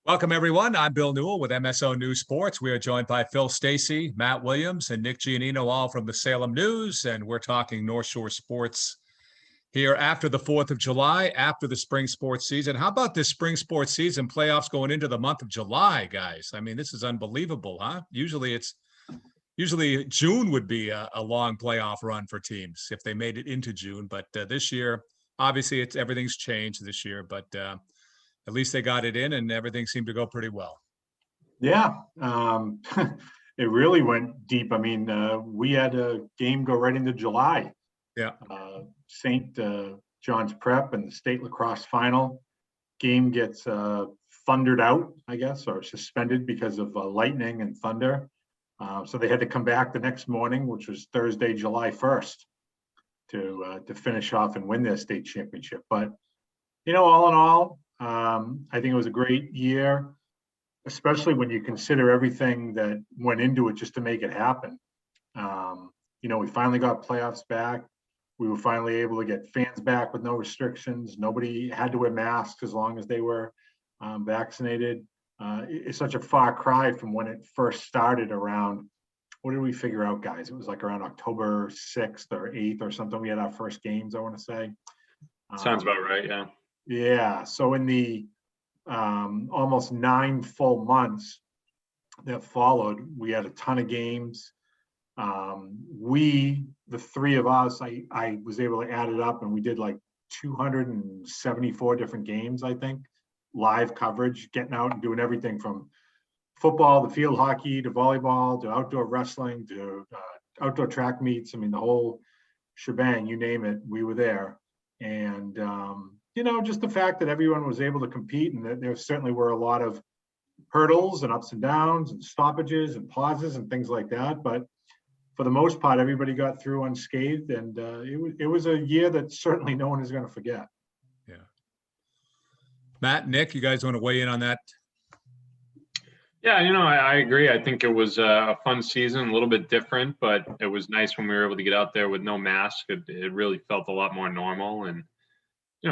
Welcome, everyone. I'm Bill Newell with MSO News Sports. We are joined by Phil Stacey, Matt Williams, and Nick Giannino, all from the Salem News, and we're talking North Shore sports here after the 4th of July, after the spring sports season. How about this spring sports season, playoffs going into the month of July, guys? I mean, this is unbelievable, huh? Usually June would be a long playoff run for teams if they made it into June, but this year, obviously, everything's changed this year, but at least they got it in and everything seemed to go pretty well. Yeah, it really went deep. I mean, we had a game go right into July. Yeah. St. John's Prep and the state lacrosse final game gets thundered out, I guess, or suspended because of lightning and thunder. So they had to come back the next morning, which was Thursday, July 1st, to finish off and win their state championship. But, all in all, I think it was a great year, especially when you consider everything that went into it just to make it happen. We finally got playoffs back. We were finally able to get fans back with no restrictions. Nobody had to wear masks as long as they were vaccinated. It's such a far cry from when it first started around, what did we figure out, guys? It was like around October 6th or 8th or something. We had our first games, I want to say. Sounds about right, yeah. Yeah, so in the almost 9 full months that followed, we had a ton of games. The three of us, I was able to add it up, and we did like 274 different games, I think, live coverage, getting out and doing everything from football to field hockey to volleyball to outdoor wrestling to outdoor track meets. I mean, the whole shebang, you name it, we were there. And just the fact that everyone was able to compete, and that there certainly were a lot of hurdles and ups and downs and stoppages and pauses and things like that. But for the most part, everybody got through unscathed, and it was a year that certainly no one is going to forget. Yeah. Matt, Nick, you guys want to weigh in on that? Yeah, I agree. I think it was a fun season, a little bit different, but it was nice when we were able to get out there with no mask. It really felt a lot more normal. And,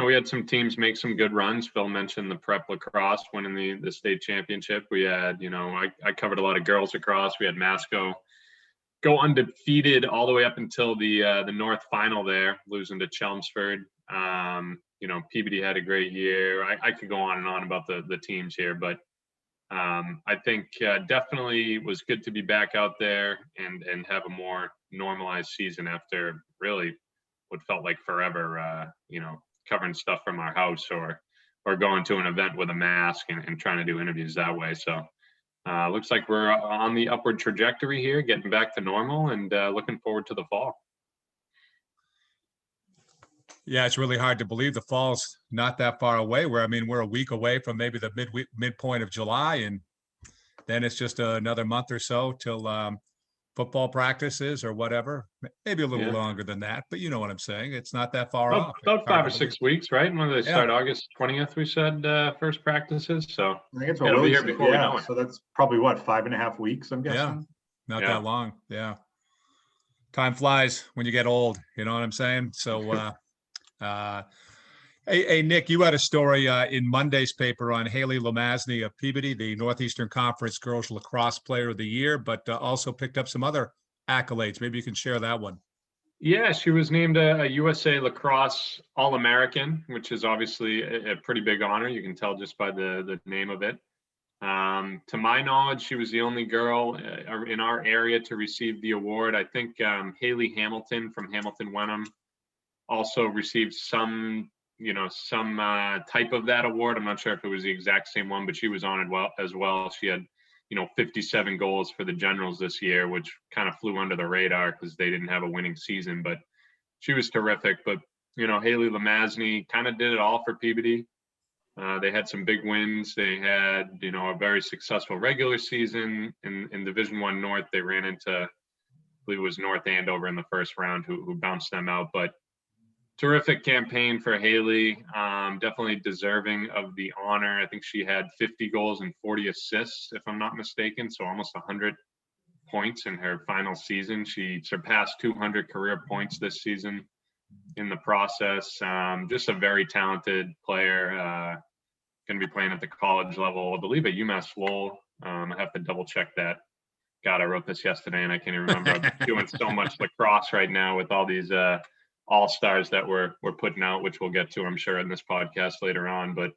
we had some teams make some good runs. Phil mentioned the prep lacrosse winning the state championship. We had, I covered a lot of girls lacrosse. We had Masco go undefeated all the way up until the North final there, losing to Chelmsford. Peabody had a great year. I could go on and on about the teams here, but I think definitely was good to be back out there and have a more normalized season after really what felt like forever, covering stuff from our house or going to an event with a mask and trying to do interviews that way. So looks like we're on the upward trajectory here, getting back to normal, and looking forward to the fall. Yeah, it's really hard to believe the fall's not that far away. We're a week away from maybe the midpoint of July, and then it's just another month or so till football practices or whatever. Maybe a little longer than that, but you know what I'm saying. It's not that far off. About 5 or 6 weeks, right? When they start August 20th, we said first practices. So I think it's it'll be here before we know it. So that's probably 5.5 weeks, I'm guessing. Yeah, not that long. Yeah. Time flies when you get old. You know what I'm saying? So, Hey, Nick, you had a story in Monday's paper on Haley Lamazny of Peabody, the Northeastern Conference Girls Lacrosse Player of the Year, but also picked up some other accolades. Maybe you can share that one. Yeah, she was named a USA Lacrosse All-American, which is obviously a pretty big honor. You can tell just by the name of it. To my knowledge, she was the only girl in our area to receive the award. I think Haley Hamilton from Hamilton Wenham also received some type of that award. I'm not sure if it was the exact same one, but she was on it as well. She had, 57 goals for the Generals this year, which kind of flew under the radar because they didn't have a winning season, but she was terrific. But, Haley Lamazny kind of did it all for Peabody. They had some big wins. They had, a very successful regular season in Division I North. They ran into, I believe it was North Andover in the first round who bounced them out, but terrific campaign for Haley. Definitely deserving of the honor. I think she had 50 goals and 40 assists, if I'm not mistaken. So almost 100 points in her final season. She surpassed 200 career points this season in the process. Just a very talented player. going to be playing at the college level, I believe at UMass Lowell. I have to double check that. God, I wrote this yesterday and I can't even remember. I'm doing so much lacrosse right now with all these AllStars that we're putting out, which we'll get to, I'm sure, in this podcast later on. But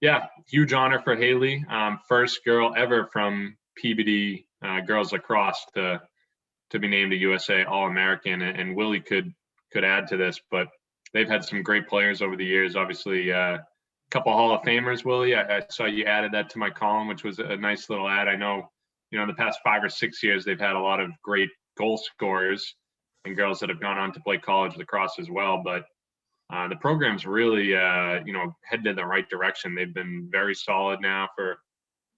yeah, huge honor for Haley. First girl ever from Peabody girls lacrosse to be named a USA All-American, and Willie could add to this, but they've had some great players over the years. Obviously, a couple Hall of Famers, Willie. I saw you added that to my column, which was a nice little ad. I know, the past 5 or 6 years, they've had a lot of great goal scorers and girls that have gone on to play college lacrosse as well. But the program's really, headed in the right direction. They've been very solid now for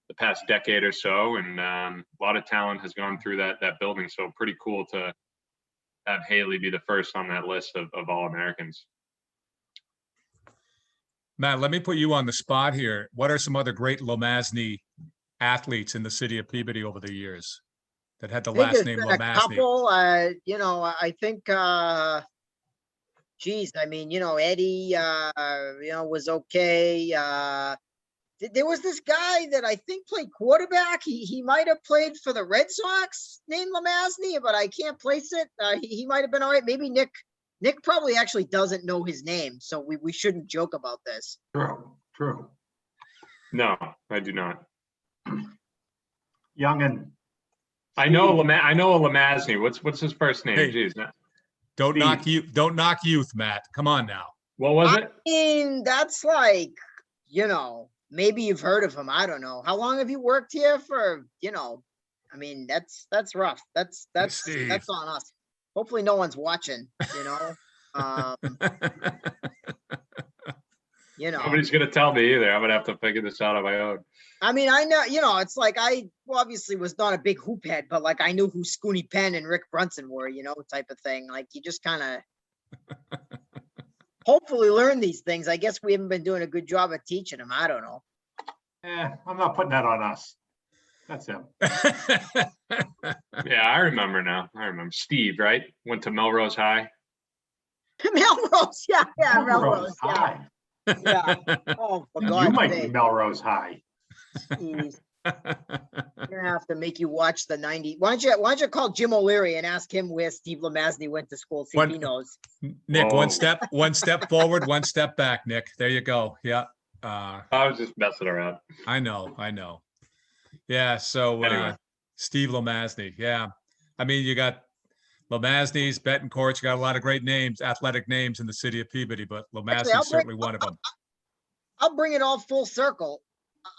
the past decade or so, and a lot of talent has gone through that building. So pretty cool to have Haley be the first on that list of All-Americans. Matt, let me put you on the spot here. What are some other great Lamazny athletes in the city of Peabody over the years that had the last name A Lamazny? couple, I think, Eddie, was okay. There was this guy that I think played quarterback. He might have played for the Red Sox named Lamazny, but I can't place it. He might have been all right. Maybe Nick probably actually doesn't know his name, so we shouldn't joke about this. True. No, I do not. Youngin. I know a Lamazny. What's his first name? Hey, Jeez. Don't knock youth, Matt. Come on now. What was I it? mean, that's like, maybe you've heard of him. I don't know. How long have you worked here for? That's rough. That's Steve. on us. Hopefully no one's watching, Nobody's gonna tell me either. I'm gonna have to figure this out on my own. I mean, I know, it's like I obviously was not a big hoop head, but like I knew who Scooney Penn and Rick Brunson were, type of thing. Like you just kind of hopefully learn these things. I guess we haven't been doing a good job of teaching them. I don't know. I'm not putting that on us. That's him. Yeah, I remember now. I remember Steve, right? Went to Melrose High. Melrose, yeah, Melrose yeah. High. Yeah. Oh, for You God's might be sake. Melrose High. Jeez. I'm gonna have to make you watch the 90. Why don't you call Jim O'Leary and ask him where Steve Lamazny went to school? See if he knows. Nick, Whoa. one step forward, one step back, Nick. There you go. Yeah. I was just messing around. I know. Yeah. So Anyway. Steve Lamazny. Yeah. I mean, you got Lamazny's, Betancourt's, you got a lot of great names, athletic names in the city of Peabody, but Lamazny's certainly one of them. I'll bring it all full circle.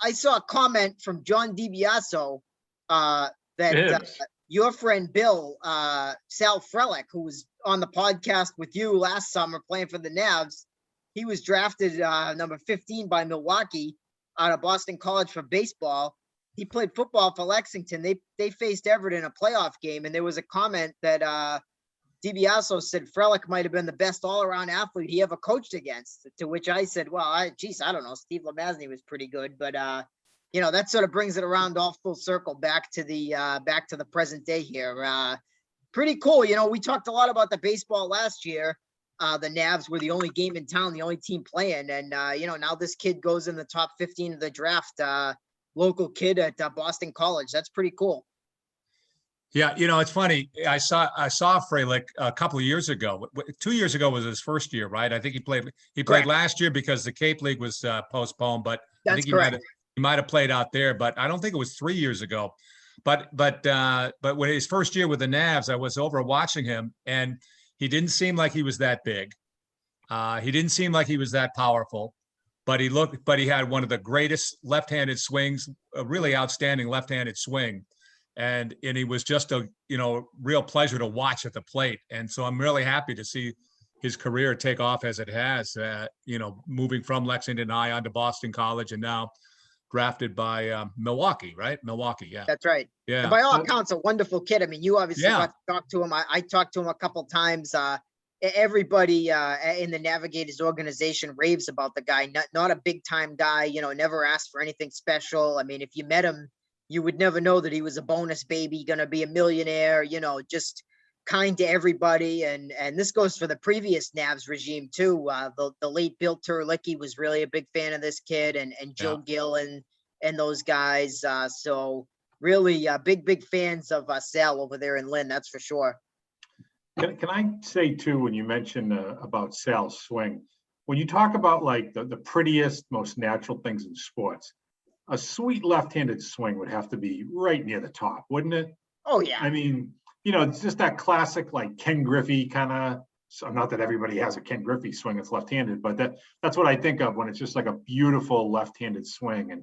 I saw a comment from John DiBiaso that your friend Bill, Sal Fischl, who was on the podcast with you last summer playing for the Navs, he was drafted number 15 by Milwaukee out of Boston College for baseball. He played football for Lexington. They faced Everett in a playoff game, and there was a comment that DiBiaso said Frelick might have been the best all-around athlete he ever coached against, to which I said, well, I don't know. Steve Lamazny was pretty good, but that sort of brings it around all full circle back to the present day here. Pretty cool. We talked a lot about the baseball last year. The Navs were the only game in town, the only team playing. And, now this kid goes in the top 15 of the draft, local kid at Boston College. That's pretty cool. Yeah, it's funny. I saw Frelick a couple of years ago. 2 years ago was his first year, right? I think he played Correct. last year because the Cape League was postponed, but I That's think correct. he might have played out there, but I don't think it was 3 years ago. But when his first year with the Navs, I was over watching him, and he didn't seem like he was that big. He didn't seem like he was that powerful, but he had one of the greatest left-handed swings, a really outstanding left-handed swing. And he was just a real pleasure to watch at the plate. And so I'm really happy to see his career take off as it has, moving from Lexington High on to Boston College and now drafted by Milwaukee, right? Milwaukee, yeah. That's right. Yeah. And by all accounts, a wonderful kid. I mean, you obviously Yeah. got to talk to him. I talked to him a couple times. Everybody in the Navigators organization raves about the guy. Not a big time guy, never asked for anything special. I mean, if you met him, you would never know that he was a bonus baby, going to be a millionaire, just kind to everybody, and this goes for the previous Navs regime too. The late Bill Turlicki was really a big fan of this kid, and Joe Gill and those guys. So really big fans of Sal over there in Lynn, that's for sure. Can I say too, when you mentioned about Sal's swing, when you talk about like the prettiest, most natural things in sports, a sweet left-handed swing would have to be right near the top, wouldn't it? Oh yeah. I mean, it's just that classic like Ken Griffey kind of. So not that everybody has a Ken Griffey swing that's left-handed, but that's what I think of when it's just like a beautiful left-handed swing. And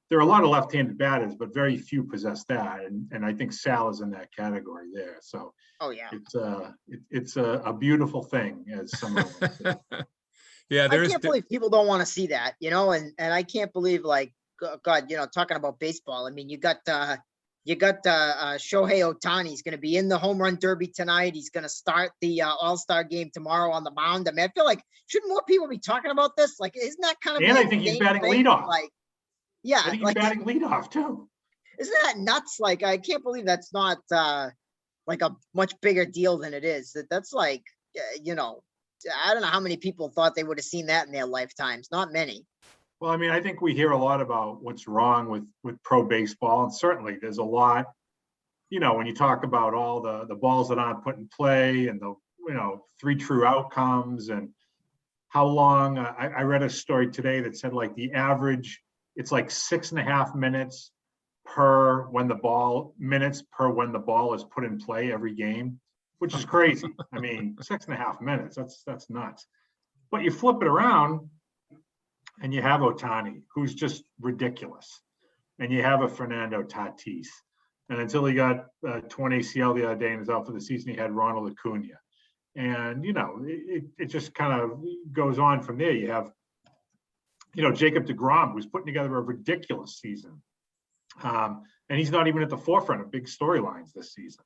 there are a lot of left-handed batters, but very few possess that. And I think Sal is in that category there. So oh yeah, it's a beautiful thing, as someone would say. Yeah, I can't believe people don't want to see that, and I can't believe, like, God, talking about baseball. I mean, you got Shohei Ohtani. He's going to be in the home run derby tonight. He's going to start the All-Star game tomorrow on the mound. I mean, I feel like shouldn't more people be talking about this? Like, isn't that kind of? And I think he's batting leadoff. Like, yeah, I think he's batting leadoff too. Isn't that nuts? Like, I can't believe that's not like a much bigger deal than it is. That's like, I don't know how many people thought they would have seen that in their lifetimes. Not many. Well, I mean, I think we hear a lot about what's wrong with pro baseball, and certainly there's a lot, when you talk about all the balls that aren't put in play and the, 3 true outcomes and how long, I read a story today that said like the average, it's like 6.5 minutes per when the ball is put in play every game, which is crazy. I mean, 6.5 minutes, that's nuts. But you flip it around, and you have Ohtani, who's just ridiculous. And you have a Fernando Tatis. And until he got torn ACL the other day and is out for the season, he had Ronald Acuna. And, it just kind of goes on from there. You have, Jacob deGrom, who's putting together a ridiculous season. And he's not even at the forefront of big storylines this season.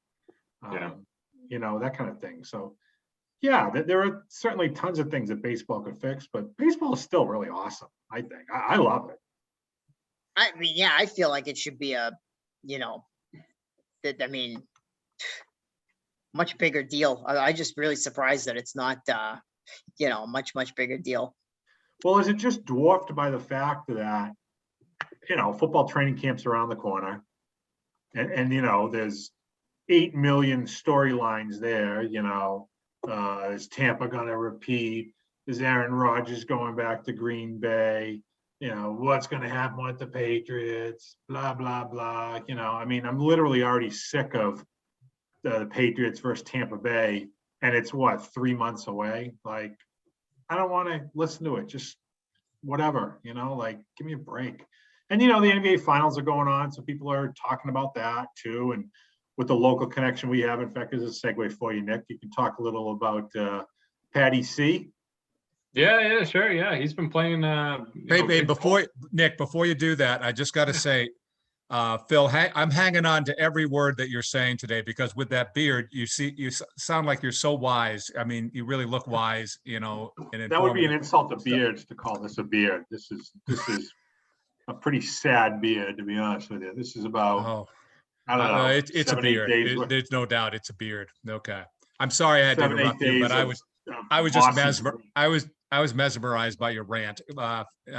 That kind of thing. So, yeah, there are certainly tons of things that baseball could fix, but baseball is still really awesome, I think. I love it. I mean, yeah, I feel like it should be much bigger deal. I just really surprised that it's not, much bigger deal. Well, is it just dwarfed by the fact that, football training camps around the corner and there's 8 million storylines there, is Tampa going to repeat? Is Aaron Rodgers going back to Green Bay? What's going to happen with the Patriots? Blah, blah, blah. I mean, I'm literally already sick of the Patriots versus Tampa Bay. And it's 3 months away. Like, I don't want to listen to it. Just whatever, give me a break. And, the NBA finals are going on. So people are talking about that too. And with the local connection we have, in fact, there's a segue for you, Nick. You can talk a little about Patty C. Yeah, sure. Yeah, he's been playing. Hey, before you do that, I just got to say, Phil, I'm hanging on to every word that you're saying today, because with that beard, you sound like you're so wise. I mean, you really look wise. That would be an insult to beards to call this a beard. This is a pretty sad beard, to be honest with you. This is about. Oh. I don't know. It's a beard. There's no doubt it's a beard. Okay. I'm sorry I had to interrupt you, but I was mesmerized by your rant.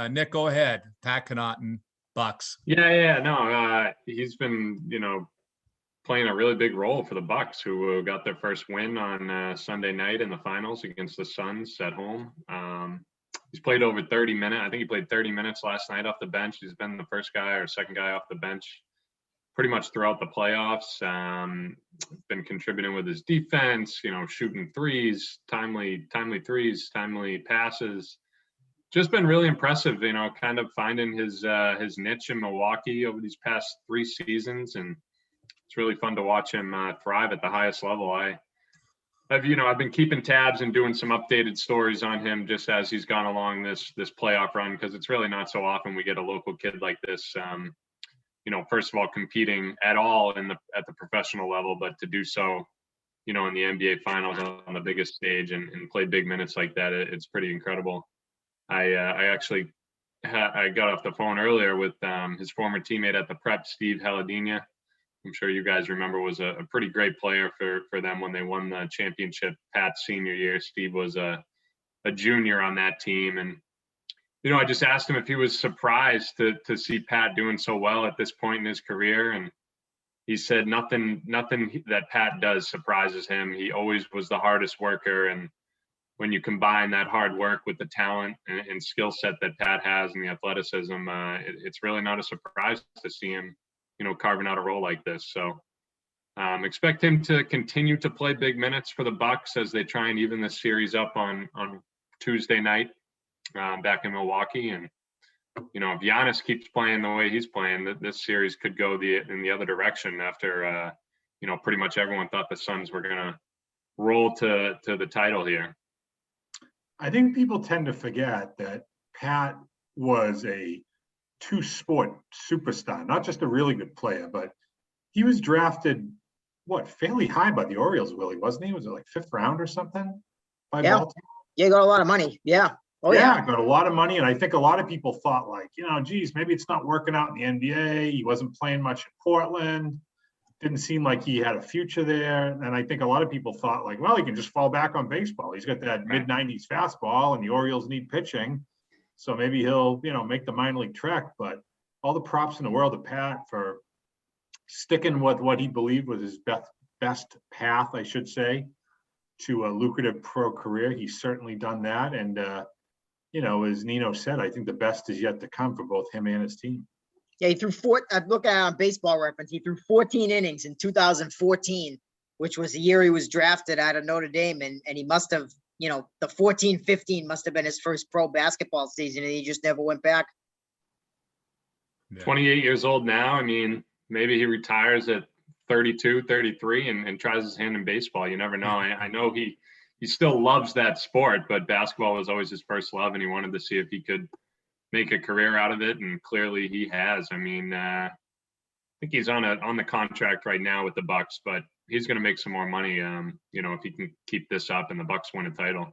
Nick, go ahead. Pat Connaughton, Bucks. Yeah. No, he's been, playing a really big role for the Bucks, who got their first win on Sunday night in the finals against the Suns at home. He's played over 30 minutes. I think he played 30 minutes last night off the bench. He's been the first guy or second guy off the bench pretty much throughout the playoffs. Been contributing with his defense, shooting threes, timely threes, timely passes. Just been really impressive, kind of finding his niche in Milwaukee over these past 3 seasons. And it's really fun to watch him thrive at the highest level. I've been keeping tabs and doing some updated stories on him just as he's gone along this playoff run, because it's really not so often we get a local kid like this, first of all, competing at all at the professional level, but to do so, in the NBA finals on the biggest stage and play big minutes like that, it's pretty incredible. I got off the phone earlier with his former teammate at the prep, Steve Haladinia, I'm sure you guys remember, was a pretty great player for them when they won the championship Pat's senior year. Steve was a junior on that team. And, you know, I just asked him if he was surprised to see Pat doing so well at this point in his career. And he said nothing that Pat does surprises him. He always was the hardest worker. And when you combine that hard work with the talent and skill set that Pat has and the athleticism, it's really not a surprise to see him, you know, carving out a role like this. So expect him to continue to play big minutes for the Bucks as they try and even this series up on Tuesday night back in Milwaukee. And, you know, if Giannis keeps playing the way he's playing, this series could go in the other direction after, you know, pretty much everyone thought the Suns were going to roll to the title here. I think people tend to forget that Pat was a two-sport superstar, not just a really good player, but he was drafted, fairly high by the Orioles, Willie, wasn't he? Was it like 5th round or something by Baltimore? Yeah, got a lot of money. Yeah. Oh, yeah. Got a lot of money. And I think a lot of people thought, like, you know, geez, maybe it's not working out in the NBA. He wasn't playing much in Portland. Didn't seem like he had a future there. And I think a lot of people thought, like, well, he can just fall back on baseball. He's got that mid-90s fastball, and the Orioles need pitching. So maybe he'll, you know, make the minor league trek. But all the props in the world to Pat for sticking with what he believed was his best path, I should say, to a lucrative pro career. He's certainly done that. And, you know, as Nino said, I think the best is yet to come for both him and his team. Yeah, he threw I'm looking at on Baseball Reference. He threw 14 innings in 2014, which was the year he was drafted out of Notre Dame. And he must have, you know, the 14-15 must have been his first pro basketball season, and he just never went back. 28 years old now. I mean, maybe he retires at 32, 33 and tries his hand in baseball. You never know. I know he still loves that sport, but basketball was always his first love, and he wanted to see if he could make a career out of it, and clearly he has. I mean, I think he's on the contract right now with the Bucks, but he's going to make some more money. You know, if he can keep this up and the Bucks win a title,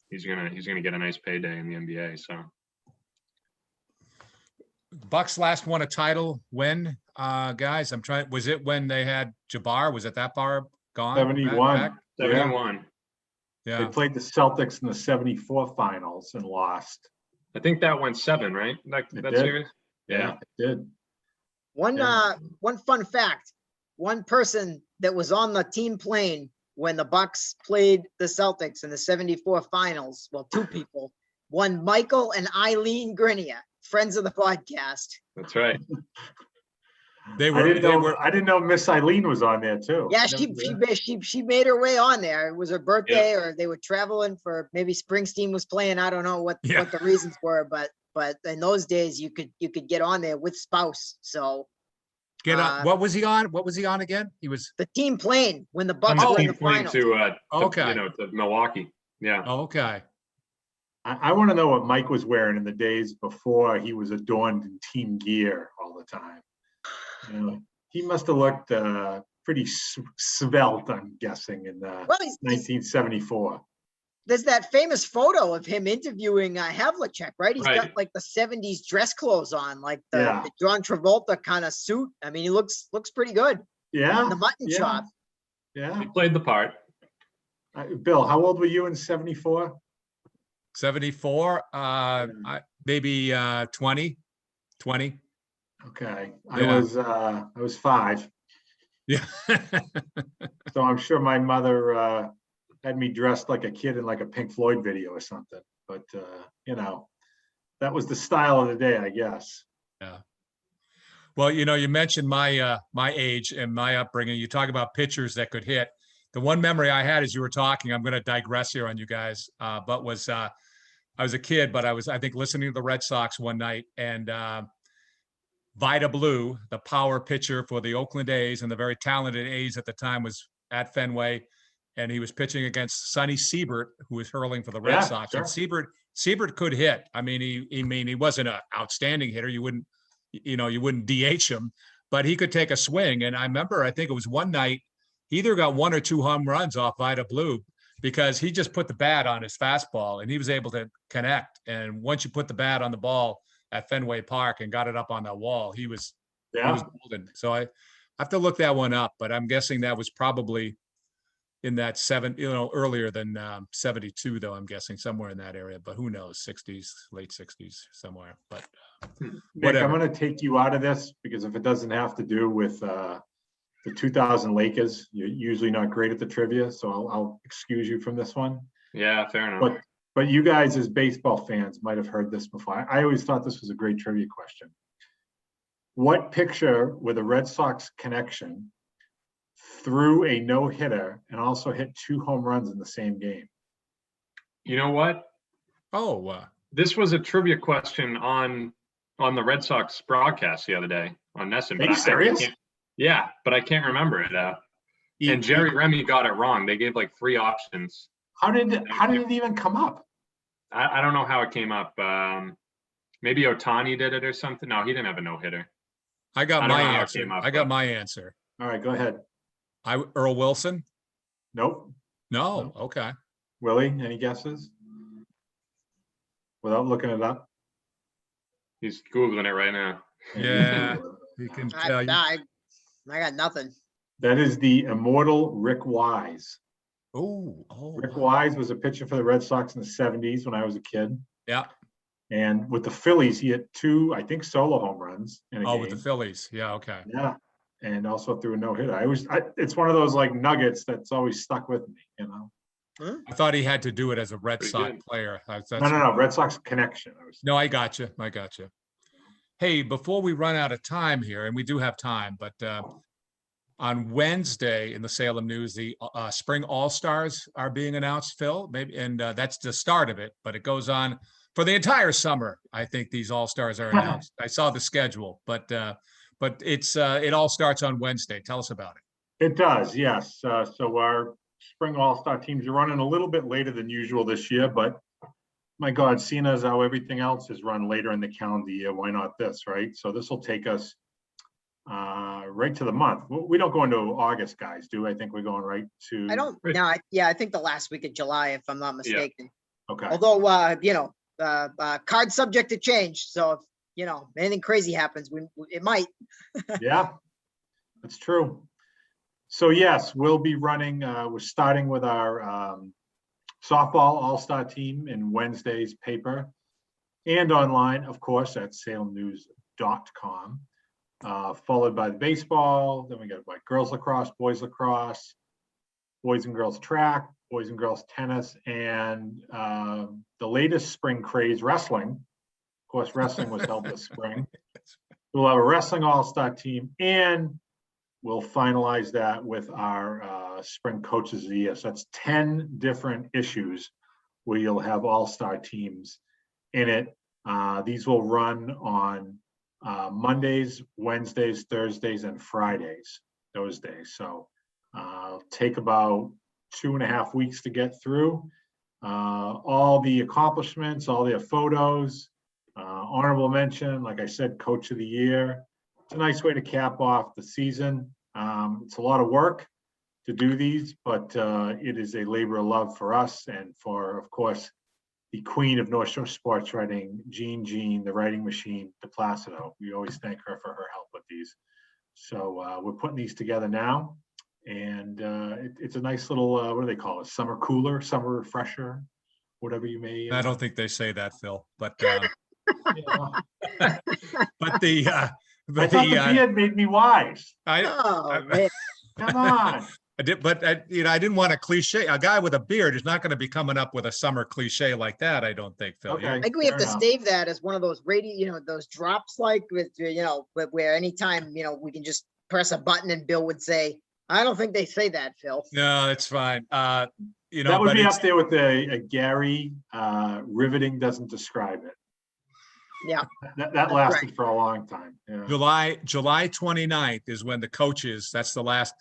he's gonna get a nice payday in the NBA. So, Bucks last won a title when, guys? Was it when they had Jabbar? Was it that far gone? 71. 71. Yeah. They played the Celtics in the 74 finals and lost. I think that went 7, right? That series? Yeah, it did. One fun fact, one person that was on the team plane when the Bucks played the Celtics in the 74 finals, well, 2 people, one Michael and Eileen Grenier, friends of the podcast. That's right. I didn't know Miss Eileen was on there too. Yeah, she made her way on there. It was her birthday, or they were traveling for, maybe Springsteen was playing. I don't know what the reasons were, but in those days you could get on there with spouse. So get on. What was he on? What was he on again? He was the team plane when the Bucks were in the finals. To Milwaukee. Yeah. Oh, okay. I want to know what Mike was wearing in the days before he was adorned in team gear all the time. You know, he must have looked pretty svelte, I'm guessing, in 1974. There's that famous photo of him interviewing Havlicek, right? He's got like the 70s dress clothes on, like the John Travolta kind of suit. I mean, he looks pretty good. Yeah. The mutton chop. Yeah. He played the part. Bill, how old were you in 74? 74, maybe 20. Okay, Yeah. I was 5. Yeah. So I'm sure my mother had me dressed like a kid in like a Pink Floyd video or something. But you know, that was the style of the day, I guess. Yeah. Well, you know, you mentioned my age and my upbringing. You talk about pitchers that could hit. The one memory I had as you were talking, I'm going to digress here on you guys, but was I was a kid, but I think listening to the Red Sox one night, and Vida Blue, the power pitcher for the Oakland A's and the very talented A's at the time, was at Fenway, and he was pitching against Sonny Siebert, who was hurling for the Red Sox. Sure. And Siebert could hit. I mean, he wasn't an outstanding hitter. You wouldn't DH him, but he could take a swing. And I remember, I think it was one night, he either got 1 or 2 home runs off Vida Blue because he just put the bat on his fastball and he was able to connect. And once you put the bat on the ball at Fenway Park and got it up on that wall, he was golden. So have to look that one up, but I'm guessing that was probably in that earlier than 72, though, I'm guessing somewhere in that area, but who knows, 60s, late 60s, somewhere, but Nick, whatever. I'm gonna take you out of this because if it doesn't have to do with the 2000 Lakers, you're usually not great at the trivia, so I'll excuse you from this one. Yeah, fair enough. But you guys as baseball fans might have heard this before. I always thought this was a great trivia question. What pitcher with a Red Sox connection threw a no-hitter and also hit 2 home runs in the same game? You know what? Oh, This was a trivia question on the Red Sox broadcast the other day on Nesson. Are you serious? Yeah, but I can't remember it. And Jerry Remy got it wrong. They gave like 3 options. How did it even come up? I don't know how it came up. Maybe Ohtani did it or something. No, he didn't have a no-hitter. I got my how it answer. came up, I got but- my answer. All right, go ahead. Earl Wilson? Nope. No, okay. Willie, any guesses? Without looking it up? He's Googling it right now. Yeah, he can tell you. I got nothing. That is the immortal Rick Wise. Oh, Rick Wise was a pitcher for the Red Sox in the 70s when I was a kid. yeah. And with the Phillies, he hit 2, I think, solo home runs in a game. With the Phillies. Yeah, okay. Yeah. And also threw a no-hitter. It's one of those like nuggets that's always stuck with me, you know? I thought he had to do it as a Red Pretty Sox good. player. No. Red Sox connection. No, I got you. Hey, before we run out of time here, and we do have time, but on Wednesday in the Salem News, the spring All-Stars are being announced, Phil, maybe, and that's the start of it, but it goes on for the entire summer. I think these All-Stars are announced. I saw the schedule, but it all starts on Wednesday. Tell us about it. It does, yes. So our spring All-Star teams are running a little bit later than usual this year, but my God, seeing as how everything else is run later in the calendar year, why not this, right? So this will take us right to the month. We don't go into August, guys, do I think we're going right to? I don't. No, I think the last week of July, if I'm not mistaken. Okay. Although, card subject to change. So if anything crazy happens, it might. Yeah, that's true. So yes, we'll be running. We're starting with our softball all-star team in Wednesday's paper and online, of course, at salemnews.com. Followed by the baseball. Then we got girls lacrosse, boys and girls track, boys and girls tennis, and the latest spring craze, wrestling. Of course, wrestling was held this spring. We'll have a wrestling all-star team, and we'll finalize that with our spring coaches of the year. So that's 10 different issues where you'll have all-star teams in it. These will run on Mondays, Wednesdays, Thursdays, and Fridays, those days. So take about 2.5 weeks to get through. All the accomplishments, all their photos, honorable mention, like I said, coach of the year. It's a nice way to cap off the season. It's a lot of work to do these, but it is a labor of love for us and for, of course, the queen of North Shore sports writing, Jean, the writing machine, DePlacido. We always thank her for her help with these. So we're putting these together now, and it's a nice little, what do they call it? Summer cooler, summer refresher, whatever you may. I don't think they say that, Phil, but I but the thought the beard made me wise. Man. Come on. I did, but I didn't want a cliche. A guy with a beard is not going to be coming up with a summer cliche like that. I don't think, Phil. Okay. I think we have Fair to enough. save that as one of those those drops, like with where anytime we can just press a button and Bill would say, "I don't think they say that, Phil." No, it's fine. That would but be it's- up there with a Gary, riveting doesn't describe it. Yeah. That lasted for a long time. Yeah. July 29th is when the coaches, that's the last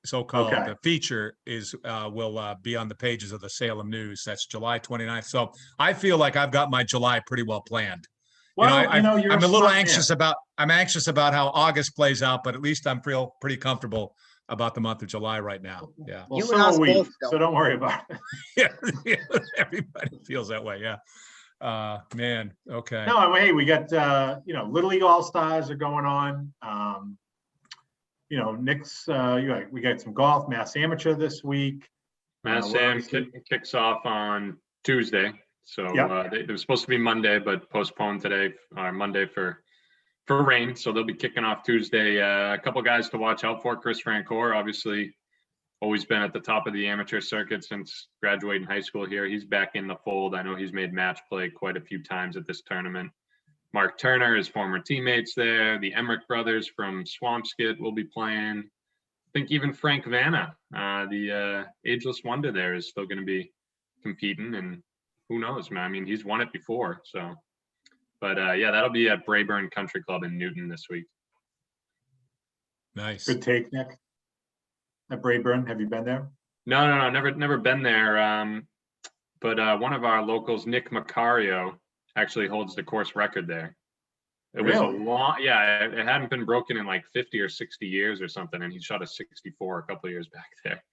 so-called Okay. the feature will be on the pages of the Salem News. That's July 29th. So I feel like I've got my July pretty well planned. Well, I'm a little smart anxious man. I'm anxious about how August plays out, but at least I'm feel pretty comfortable about the month of July right now. Yeah. Well, You so and us are we, both, Phil. so don't worry about it. Yeah. Everybody feels that way. Yeah. Man. Okay. No, hey, we got, Little League All-Stars are going on. you know, Nick's, we got some golf, Mass Amateur this week. Mass we're Am obviously- kicks off on Tuesday. So Yep. they were supposed to be Monday, but postponed today, or Monday for rain. So they'll be kicking off Tuesday. A couple guys to watch out for. Chris Rancour, obviously, always been at the top of the amateur circuit since graduating high school here. He's back in the fold. I know he's made match play quite a few times at this tournament. Mark Turner, his former teammates there. The Emmerich brothers from Swampskit will be playing. I think even Frank Vanna, the ageless wonder there, is still going to be competing. And who knows, man? I mean, he's won it before. So, but yeah, that'll be at Brayburn Country Club in Newton this week. Nice. Good take, Nick. At Brayburn, have you been there? No, never been there. But one of our locals, Nick Macario, actually holds the course record there. It was a Really? long, yeah, it hadn't been broken in like 50 or 60 years or something, and he shot a 64 a couple of years back there.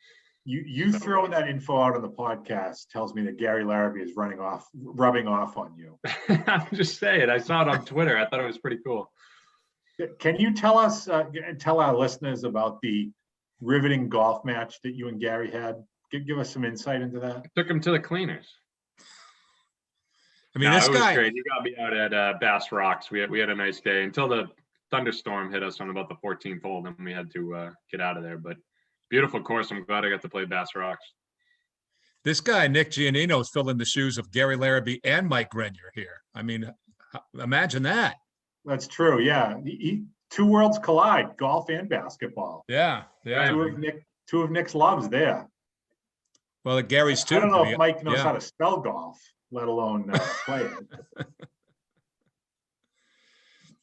You So- throwing that info out on the podcast tells me that Gary Larrabee is rubbing off on you. I'm just saying, I saw it on Twitter. I thought it was pretty cool. Can you tell us, tell our listeners about the riveting golf match that you and Gary had? Give us some insight into that. Took him to the cleaners. I mean, No, this it was guy, great. He got me out at Bass Rocks. We had a nice day until the thunderstorm hit us on about the 14th hole. Then we had to get out of there. But beautiful course. I'm glad I got to play Bass Rocks. this guy, Nick Giannino, is filling the shoes of Gary Larrabee and Mike Grenier here. I mean, imagine that. That's true. Yeah, two worlds collide: golf and basketball. Yeah, yeah. Two of Nick's loves there. Well, Gary's too. I don't know to if be- Mike knows yeah. how to spell golf, let alone play it.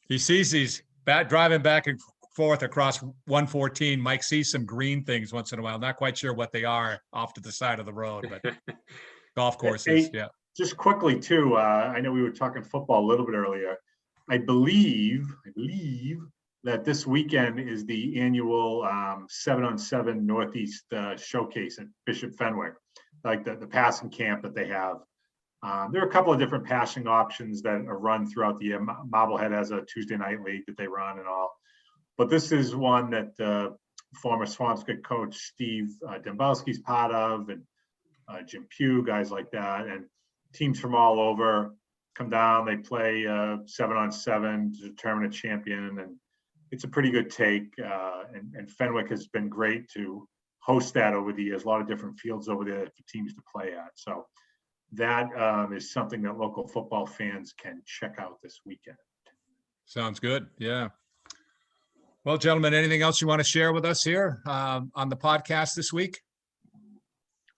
He sees these driving back and forth across 114. Mike sees some green things once in a while. Not quite sure what they are off to the side of the road, but golf courses. Yeah. Just quickly too, I know we were talking football a little bit earlier. I believe that this weekend is the annual 7-on-7 Northeast showcase at Bishop Fenwick, like the passing camp that they have. There are a couple of different passing options that are run throughout the year. Marblehead has a Tuesday night league that they run and all. But this is one that former Swampskit coach Steve Dembowski's part of, and Jim Pugh, guys like that. And teams from all over come down, they play 7-on-7 to determine a champion. And it's a pretty good take. And Fenwick has been great to host that over the years, a lot of different fields over there for teams to play at. So that is something that local football fans can check out this weekend. Sounds good. Yeah. Well, gentlemen, anything else you want to share with us here on the podcast this week?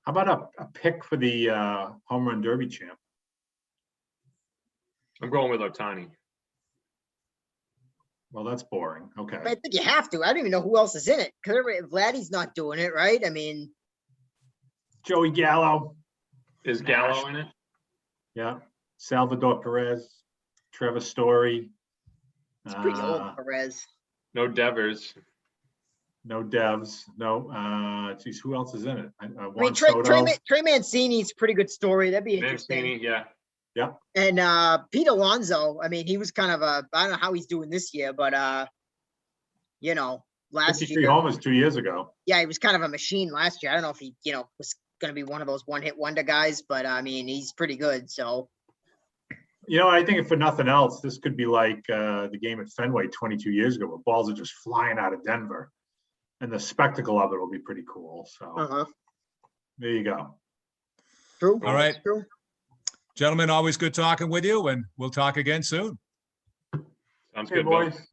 How about a pick for the home run derby champ? I'm going with Otani. Well, that's boring. Okay. I think you have to. I don't even know who else is in it. Because Vladdy's not doing it, right? I mean, Joey Gallo. Is Gallo in it? Yeah. Salvador Perez. Trevor Story. it's pretty old, Perez. No Devers. No Devs. No. Geez, who else is in it? I mean, Juan Trey Soto. Mancini's a pretty good story. That'd be interesting. Mancini, yeah. And Pete Alonso, I mean, he was kind of I don't know how he's doing this year, but last 53 year, homers 2 years ago. yeah, he was kind of a machine last year. I don't know if he, was going to be one of those one-hit wonder guys, but I mean, he's pretty good. So I think if for nothing else, this could be like the game at Fenway 22 years ago, where balls are just flying out of Denver, and the spectacle of it will be pretty cool. So there you go. true. All right. True. Gentlemen, always good talking with you, and we'll talk again soon. Sounds Hey, good, Bill. boys.